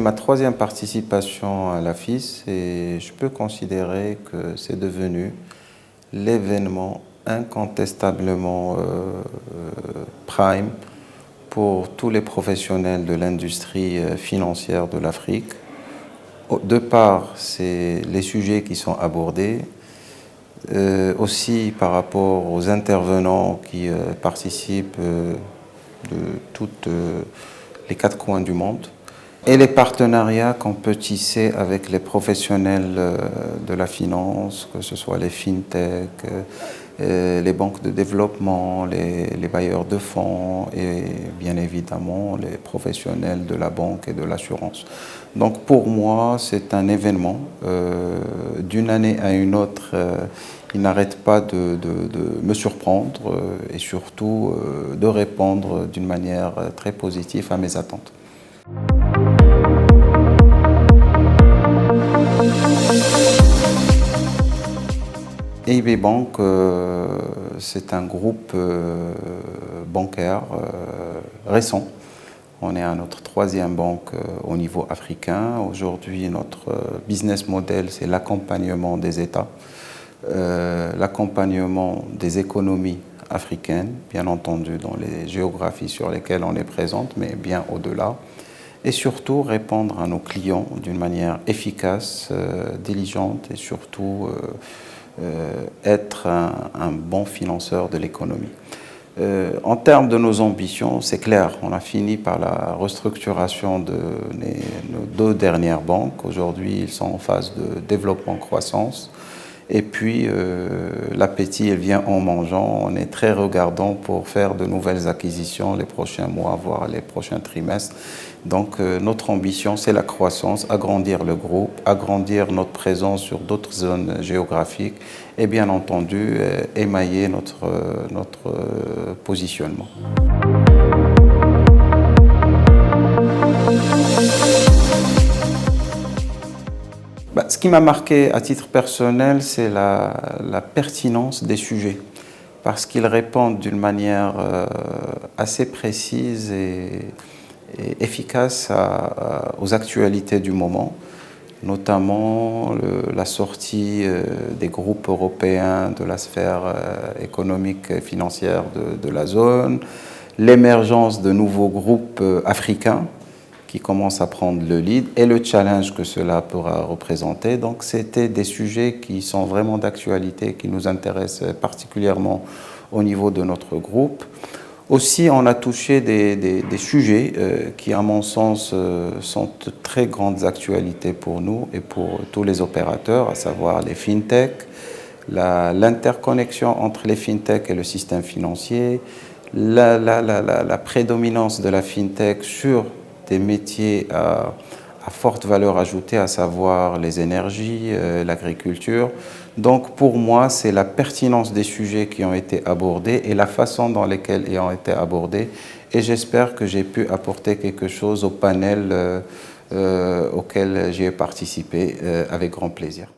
c'est ma troisième participation à l'AFIS et je peux considérer que c'est devenu l'événement incontestablement prime pour tous les professionnels de l'industrie financière de l'Afrique. De par les sujets qui sont abordés, aussi par rapport aux intervenants qui participent de toutes les quatre coins du monde, et les partenariats qu'on peut tisser avec les professionnels de la finance, que ce soit les fintech, les banques de développement, les bailleurs de fonds et bien évidemment les professionnels de la banque et de l'assurance. Donc pour moi, c'est un événement. D'une année à une autre, il n'arrête pas de me surprendre et surtout de répondre d'une manière très positive à mes attentes. EIB Bank, c'est un groupe bancaire récent. On est à notre troisième banque au niveau africain. Aujourd'hui, notre business model, c'est l'accompagnement des États, l'accompagnement des économies africaines, bien entendu dans les géographies sur lesquelles on est présente, mais bien au-delà. Et surtout répondre à nos clients d'une manière efficace, diligente et surtout être un bon financeur de l'économie. En termes de nos ambitions, c'est clair, on a fini par la restructuration de nos deux dernières banques. Aujourd'hui, ils sont en phase de développement-croissance. Et puis, l'appétit, il vient en mangeant. On est très regardant pour faire de nouvelles acquisitions les prochains mois, voire les prochains trimestres. Donc, notre ambition, c'est la croissance, agrandir le groupe, agrandir notre présence sur d'autres zones géographiques et bien entendu, émailler notre positionnement. Ce qui m'a marqué à titre personnel, c'est la pertinence des sujets, parce qu'ils répondent d'une manière assez précise et efficace aux actualités du moment, notamment la sortie des groupes européens de la sphère économique et financière de la zone, l'émergence de nouveaux groupes africains qui commencent à prendre le lead et le challenge que cela pourra représenter. Donc c'était des sujets qui sont vraiment d'actualité, qui nous intéressent particulièrement au niveau de notre groupe. Aussi, on a touché des sujets qui, à mon sens, sont de très grandes actualités pour nous et pour tous les opérateurs, à savoir les fintech, l'interconnexion entre les fintech et le système financier, la prédominance de la fintech sur des métiers à forte valeur ajoutée, à savoir les énergies, l'agriculture. Donc pour moi, c'est la pertinence des sujets qui ont été abordés et la façon dans laquelle ils ont été abordés. Et j'espère que j'ai pu apporter quelque chose au panel auquel j'ai participé avec grand plaisir.